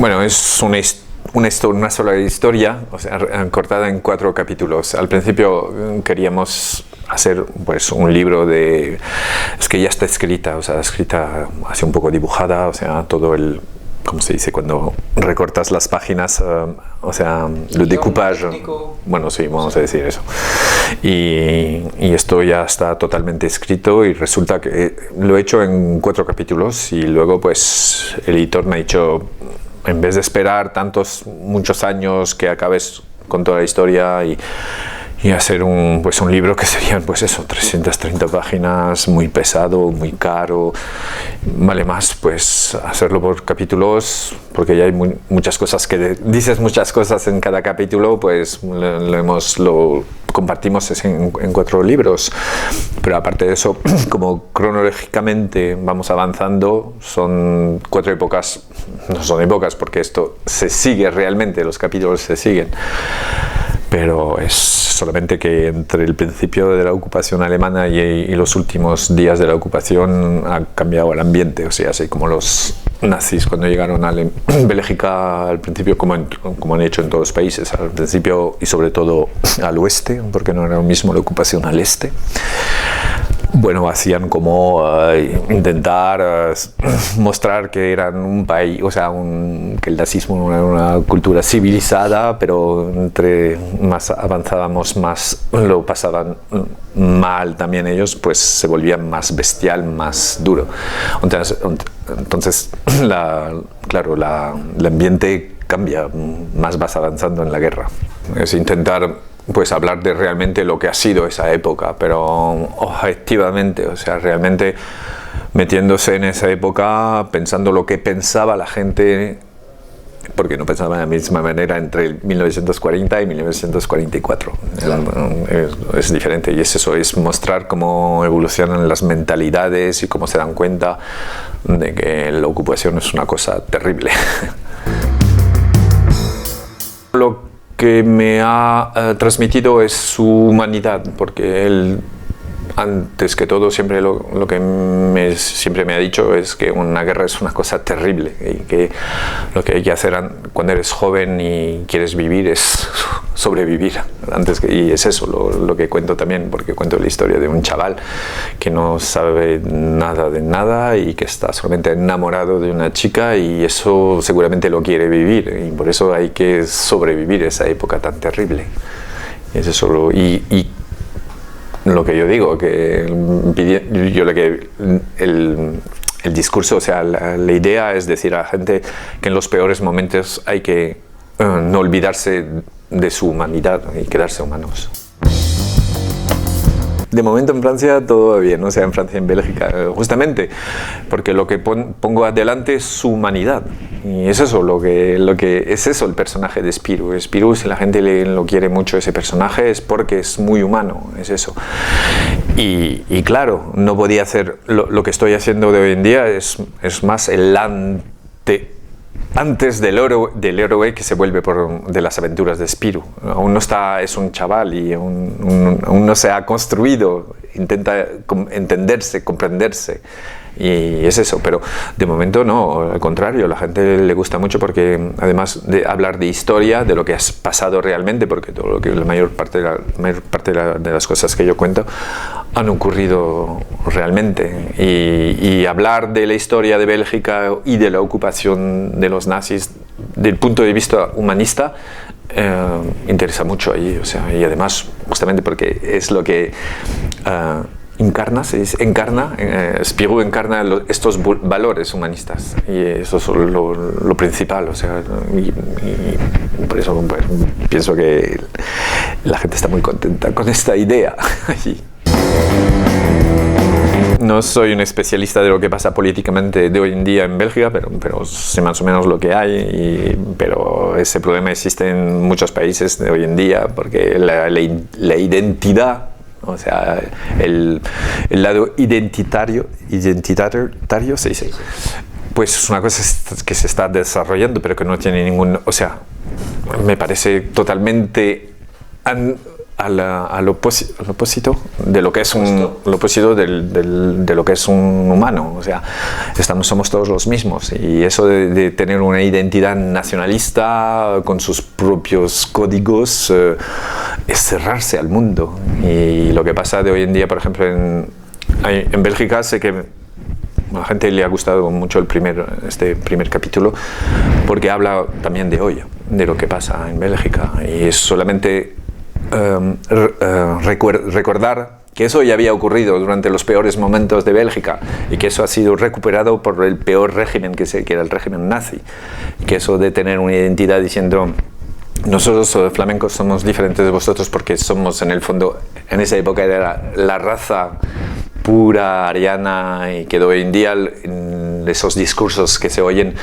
Bueno, es una sola historia, o sea, cortada en 4 capítulos. Al principio queríamos hacer pues un libro de... Es que ya está escrita, o sea, escrita así un poco dibujada, o sea, todo el... ¿Cómo se dice? Cuando recortas las páginas, o sea, el decoupage. Bueno, sí, vamos a decir eso. Y esto ya está totalmente escrito y resulta que lo he hecho en 4 capítulos y luego pues el editor me ha dicho, en vez de esperar muchos años que acabes con toda la historia y hacer un libro que serían pues eso, 330 páginas, muy pesado, muy caro, vale más pues hacerlo por capítulos, porque ya hay muchas cosas dices muchas cosas en cada capítulo, pues lo compartimos en 4 libros, pero aparte de eso, como cronológicamente vamos avanzando, son 4 épocas, no son épocas porque esto se sigue realmente, los capítulos se siguen, pero es solamente que entre el principio de la ocupación alemana y los últimos días de la ocupación ha cambiado el ambiente, o sea, así como los nazis cuando llegaron a Bélgica al principio, como han hecho en todos los países, al principio y sobre todo al oeste, porque no era lo mismo la ocupación al este. Bueno, hacían como intentar mostrar que eran un país, o sea, que el nazismo no era una cultura civilizada, pero entre más avanzábamos, más lo pasaban mal también ellos, pues se volvían más bestial, más duro. Entonces claro, el ambiente cambia, más vas avanzando en la guerra. Es intentar pues hablar de realmente lo que ha sido esa época, pero objetivamente, o sea, realmente metiéndose en esa época, pensando lo que pensaba la gente, porque no pensaba de la misma manera entre 1940 y 1944. Es diferente, y es eso, es mostrar cómo evolucionan las mentalidades y cómo se dan cuenta de que la ocupación es una cosa terrible. Lo que me ha transmitido es su humanidad, porque él, antes que todo, siempre lo que siempre me ha dicho es que una guerra es una cosa terrible y que lo que hay que hacer cuando eres joven y quieres vivir es sobrevivir. Y es eso lo que cuento también, porque cuento la historia de un chaval que no sabe nada de nada y que está solamente enamorado de una chica, y eso seguramente lo quiere vivir, y por eso hay que sobrevivir esa época tan terrible. Es eso, y lo que yo digo, que el discurso, o sea, la idea es decir a la gente que en los peores momentos hay que no olvidarse de su humanidad y quedarse humanos. De momento en Francia todo va bien, o sea, en Francia y en Bélgica, justamente porque lo que pongo adelante es su humanidad, y es eso lo que es eso el personaje de Spirou. Spirou, si la gente lo quiere mucho, ese personaje, es porque es muy humano, es eso. Y claro, no podía hacer lo que estoy haciendo de hoy en día, es más el antes del héroe que se vuelve de las aventuras de Spirou. Aún no está, es un chaval y aún no se ha construido, intenta entenderse, comprenderse, y es eso, pero de momento no, al contrario, a la gente le gusta mucho porque además de hablar de historia, de lo que has pasado realmente, porque la mayor parte de las cosas que yo cuento han ocurrido realmente, y hablar de la historia de Bélgica y de la ocupación de los nazis del punto de vista humanista interesa mucho allí, o sea, y además justamente porque es lo que Spirou encarna estos valores humanistas, y eso es lo principal, o sea, y por eso pues, pienso que la gente está muy contenta con esta idea allí. No soy un especialista de lo que pasa políticamente de hoy en día en Bélgica, pero sé más o menos lo que hay, pero ese problema existe en muchos países de hoy en día, porque la identidad, o sea, el lado identitario se dice, pues es una cosa que se está desarrollando, pero que no tiene ningún, o sea, me parece totalmente al opósito de lo que es lo opuesto de lo que es un humano. O sea, somos todos los mismos, y eso de tener una identidad nacionalista con sus propios códigos es cerrarse al mundo. Y lo que pasa de hoy en día, por ejemplo, en Bélgica, sé que a la gente le ha gustado mucho este primer capítulo, porque habla también de hoy, de lo que pasa en Bélgica, y es solamente recordar que eso ya había ocurrido durante los peores momentos de Bélgica, y que eso ha sido recuperado por el peor régimen que era el régimen nazi, y que eso de tener una identidad diciendo: nosotros flamencos somos diferentes de vosotros porque somos, en el fondo, en esa época era la raza pura, ariana, y que de hoy en día en esos discursos que se oyen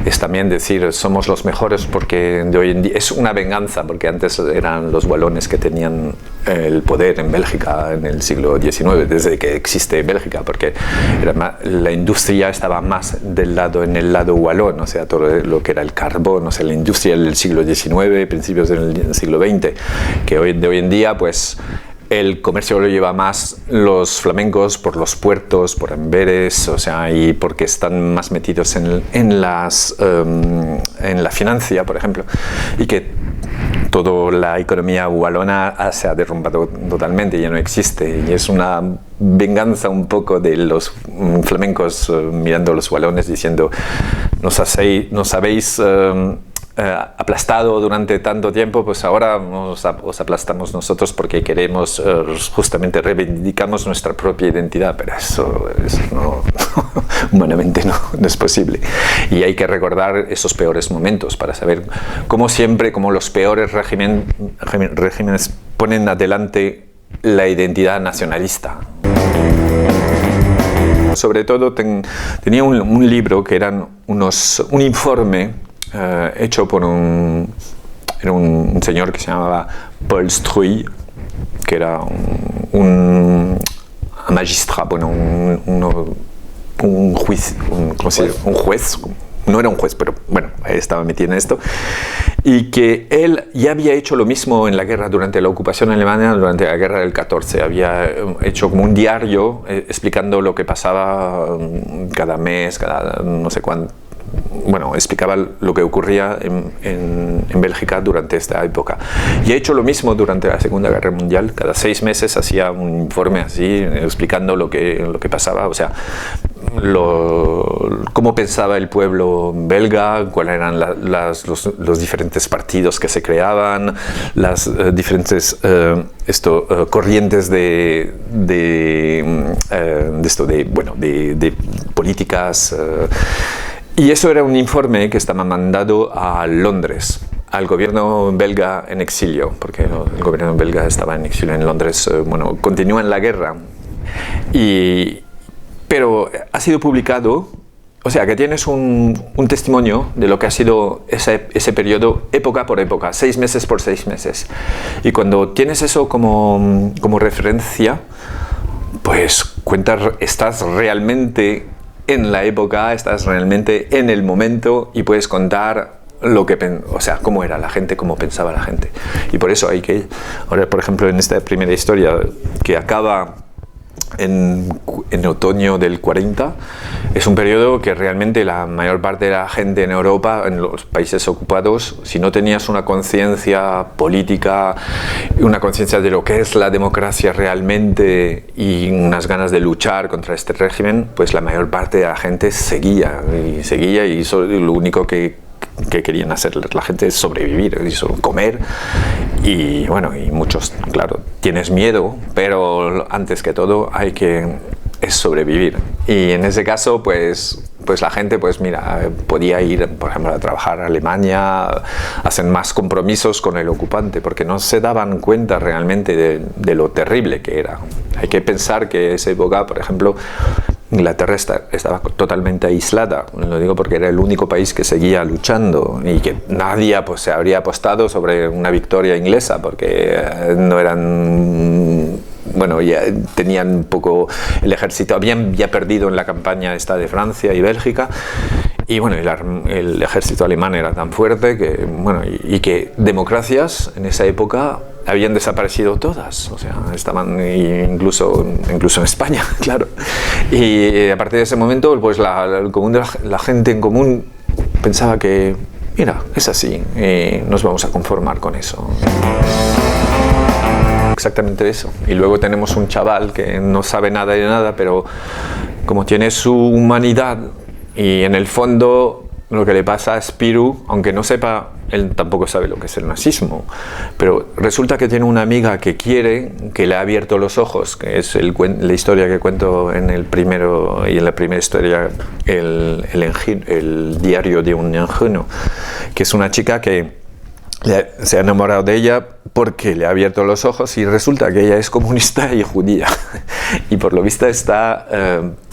es también decir somos los mejores, porque de hoy en día es una venganza, porque antes eran los walones que tenían el poder en Bélgica en el siglo XIX, desde que existe Bélgica, porque la industria estaba más en el lado walón, o sea, todo lo que era el carbón, o sea, la industria del siglo XIX, principios del siglo XX, que de hoy en día, pues, el comercio lo lleva más los flamencos por los puertos, por Amberes, o sea, y porque están más metidos en la financia, por ejemplo, y que toda la economía walona se ha derrumbado totalmente, ya no existe, y es una venganza un poco de los flamencos mirando a los walones diciendo: nos habéis aplastado durante tanto tiempo, pues ahora os aplastamos nosotros porque queremos, justamente reivindicamos nuestra propia identidad, pero eso no, humanamente no es posible. Y hay que recordar esos peores momentos para saber cómo los peores regímenes ponen adelante la identidad nacionalista. Sobre todo tenía un libro que eran un informe hecho por un señor que se llamaba Paul Struy, que era un magistrado, bueno, un juez, no era un juez, pero bueno, estaba metido en esto, y que él ya había hecho lo mismo en la guerra, durante la ocupación alemana, durante la guerra del 14, había hecho como un diario explicando lo que pasaba cada mes, cada no sé cuánto. Bueno, explicaba lo que ocurría en Bélgica durante esta época. Y he hecho lo mismo durante la Segunda Guerra Mundial. Cada 6 meses hacía un informe así, explicando lo que pasaba, o sea, cómo pensaba el pueblo belga, cuáles eran los diferentes partidos que se creaban, las diferentes corrientes de políticas. Y eso era un informe que estaba mandado a Londres, al gobierno belga en exilio, porque el gobierno belga estaba en exilio en Londres. Bueno, continúa en la guerra, pero ha sido publicado, o sea que tienes un testimonio de lo que ha sido ese periodo, época por época, 6 meses por 6 meses. Y cuando tienes eso como referencia, pues estás realmente en la época, estás realmente en el momento, y puedes contar cómo era la gente, cómo pensaba la gente. Y por eso ahora, por ejemplo, en esta primera historia que acaba en otoño del 40, es un periodo que realmente la mayor parte de la gente en Europa, en los países ocupados, si no tenías una conciencia política, una conciencia de lo que es la democracia realmente y unas ganas de luchar contra este régimen, pues la mayor parte de la gente seguía y lo único que querían hacer la gente es sobrevivir, comer, y bueno, y muchos, claro, tienes miedo, pero antes que todo es sobrevivir. Y en ese caso, pues la gente, pues mira, podía ir, por ejemplo, a trabajar a Alemania, hacen más compromisos con el ocupante, porque no se daban cuenta realmente de lo terrible que era. Hay que pensar que esa época, por ejemplo, Inglaterra estaba totalmente aislada. Lo digo porque era el único país que seguía luchando, y que nadie se habría apostado sobre una victoria inglesa, porque no eran... Bueno, ya tenían un poco el ejército, habían ya perdido en la campaña esta de Francia y Bélgica, y bueno, el ejército alemán era tan fuerte que, bueno, y que democracias en esa época habían desaparecido todas, o sea, estaban incluso en España, claro. Y a partir de ese momento, pues la gente en común pensaba que, mira, es así, nos vamos a conformar con eso. Exactamente eso. Y luego tenemos un chaval que no sabe nada de nada, pero como tiene su humanidad y en el fondo lo que le pasa a Spirou, aunque no sepa, él tampoco sabe lo que es el nazismo, pero resulta que tiene una amiga que quiere, que le ha abierto los ojos, que es la historia que cuento en el primero y en la primera historia, el diario de un ingenuo, que es una chica que se ha enamorado de ella porque le ha abierto los ojos y resulta que ella es comunista y judía y por lo visto está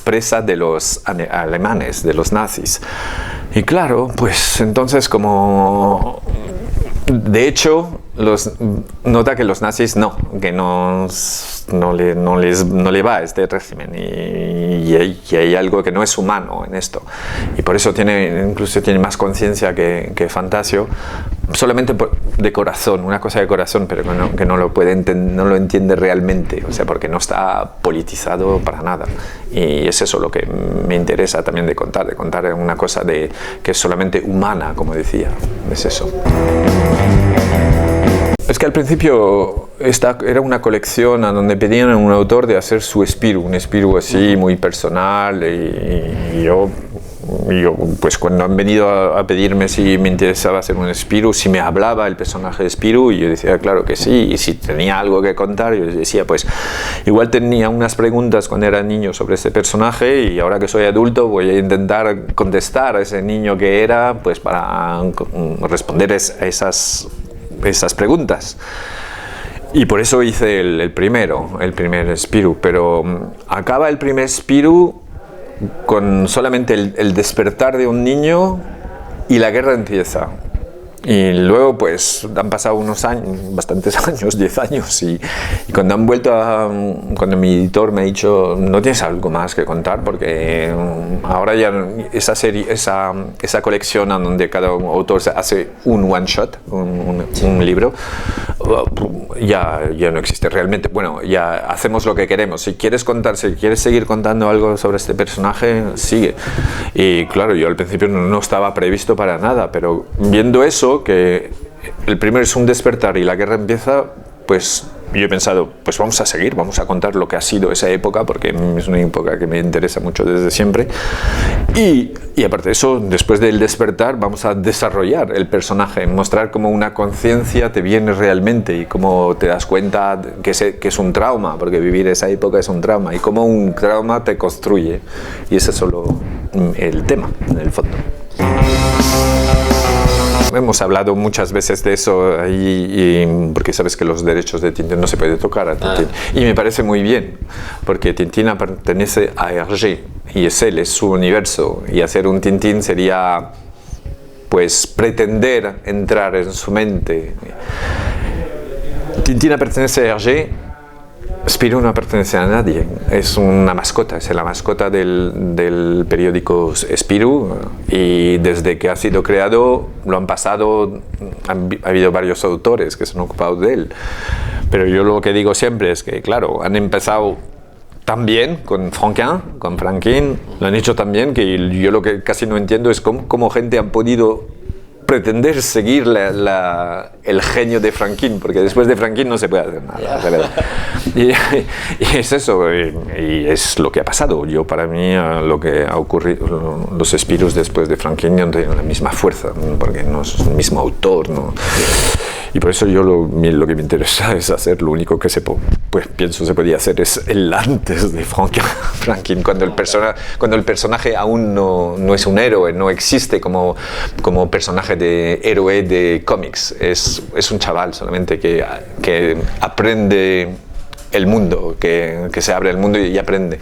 presa de los alemanes, de los nazis. Y claro, pues entonces como de hecho nota que los nazis no le va a este régimen y hay algo que no es humano en esto. Y por eso incluso tiene más conciencia que Fantasio, solamente de corazón, una cosa de corazón, pero que no lo entiende realmente, o sea, porque no está politizado para nada. Y es eso lo que me interesa también de contar una cosa que es solamente humana, como decía, es eso. Es que al principio era una colección a donde pedían a un autor de hacer su Spirou, un Spirou así muy personal y yo pues cuando han venido a pedirme si me interesaba hacer un Spirou, si me hablaba el personaje de Spirou, y yo decía claro que sí, y si tenía algo que contar, yo les decía pues igual tenía unas preguntas cuando era niño sobre este personaje y ahora que soy adulto voy a intentar contestar a ese niño que era, pues para responder a esas preguntas. Y por eso hice el primer Spirou, pero acaba el primer Spirou con solamente el despertar de un niño y la guerra empieza. Y luego pues han pasado unos años, bastantes años, 10 años, y cuando han vuelto cuando mi editor me ha dicho no tienes algo más que contar porque ahora ya esa serie, esa colección en donde cada autor hace un one shot, un libro, ya no existe realmente. Bueno, ya hacemos lo que queremos. Si quieres seguir contando algo sobre este personaje, sigue. Y claro, yo al principio no estaba previsto para nada, pero viendo eso, que el primero es un despertar y la guerra empieza, pues yo he pensado, pues vamos a seguir, vamos a contar lo que ha sido esa época, porque es una época que me interesa mucho desde siempre. Y aparte de eso, después del despertar, vamos a desarrollar el personaje, mostrar cómo una conciencia te viene realmente y cómo te das cuenta que es un trauma, porque vivir esa época es un trauma, y cómo un trauma te construye. Y ese es solo el tema, en el fondo. Hemos hablado muchas veces de eso porque sabes que los derechos de Tintín no se puede tocar a Tintín. Y me parece muy bien, porque Tintín pertenece a Hergé y es su universo, y hacer un Tintín sería pues pretender entrar en su mente. Tintín pertenece a Hergé, Spirou no pertenece a nadie, es una mascota, es la mascota del periódico Spirou, y desde que ha sido creado ha habido varios autores que se han ocupado de él. Pero yo lo que digo siempre es que, claro, han empezado también con Franquin, lo han hecho también, que yo lo que casi no entiendo es cómo gente ha podido pretender seguir el genio de Franquin, porque después de Franquin no se puede hacer nada, de verdad. Y es eso, y es lo que ha pasado. Para mí, lo que ha ocurrido, los Spirous después de Franquin no tienen la misma fuerza, porque no es el mismo autor, ¿no? Y por eso lo que me interesa es hacer, lo único que pienso se podía hacer es el antes de Franquin, cuando el personaje aún no es un héroe, no existe como personaje de héroe de cómics, es un chaval solamente que aprende el mundo, que se abre el mundo y aprende.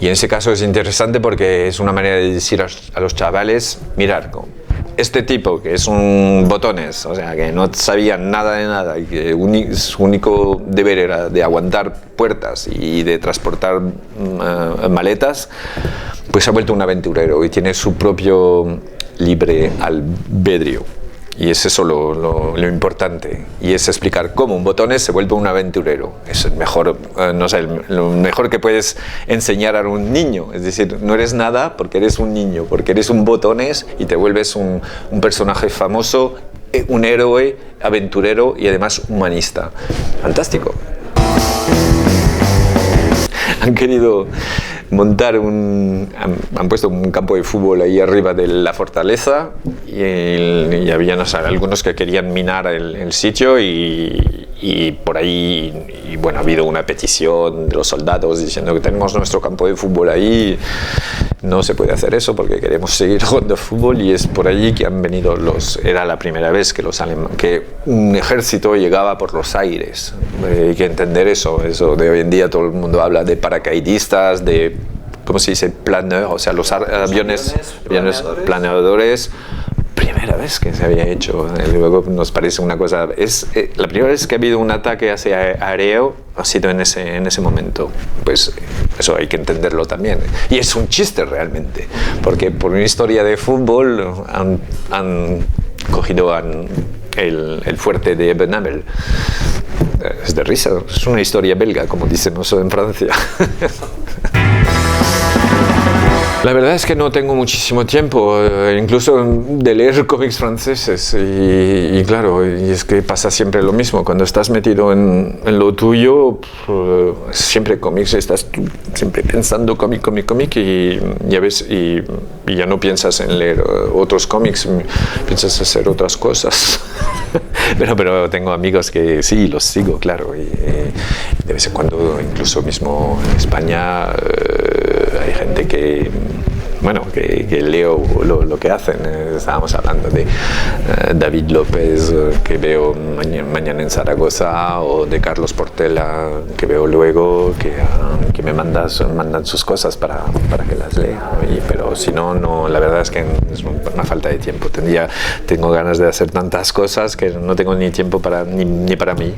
Y en ese caso es interesante porque es una manera de decir a los chavales, mirar, este tipo que es un botones, o sea, que no sabía nada de nada y que su único deber era de aguantar puertas y de transportar maletas, pues se ha vuelto un aventurero y tiene su propio libre albedrío. Y es eso lo importante. Y es explicar cómo un botones se vuelve un aventurero. Es el mejor, no sé, lo mejor que puedes enseñar a un niño. Es decir, no eres nada porque eres un niño, porque eres un botones y te vuelves un personaje famoso, un héroe, aventurero y además humanista. Fantástico. Han querido montar han puesto un campo de fútbol ahí arriba de la fortaleza y había, no sé, algunos que querían minar el sitio y por ahí, y bueno, ha habido una petición de los soldados diciendo que tenemos nuestro campo de fútbol ahí, no se puede hacer eso porque queremos seguir jugando fútbol, y es por allí que han venido era la primera vez que que un ejército llegaba por los aires. Hay que entender eso de hoy en día. Todo el mundo habla de paracaidistas, de, ¿cómo se dice? Planeur, o sea, los aviones planeadores. Primera vez que se había hecho. Luego nos parece una cosa. Es la primera vez que ha habido un ataque hacia aéreo ha sido en ese momento. Pues eso hay que entenderlo también. Y es un chiste realmente, porque por una historia de fútbol han cogido el fuerte de Benamel. Es de risa. Es una historia belga, como dicen nosotros en Francia. La verdad es que no tengo muchísimo tiempo, incluso de leer cómics franceses, y claro, y es que pasa siempre lo mismo. Cuando estás metido en lo tuyo, siempre cómics, estás siempre pensando cómic, y ya ves, y ya no piensas en leer otros cómics, piensas hacer otras cosas. pero tengo amigos que sí, los sigo, claro, y de vez en cuando, incluso mismo en España, hay gente que leo lo que hacen. Estábamos hablando de David López, que veo mañana en Zaragoza, o de Carlos Portela, que veo luego, que me mandan sus cosas para que las lea. Pero si no, la verdad es que es una falta de tiempo. Tengo ganas de hacer tantas cosas que no tengo ni tiempo ni para mí.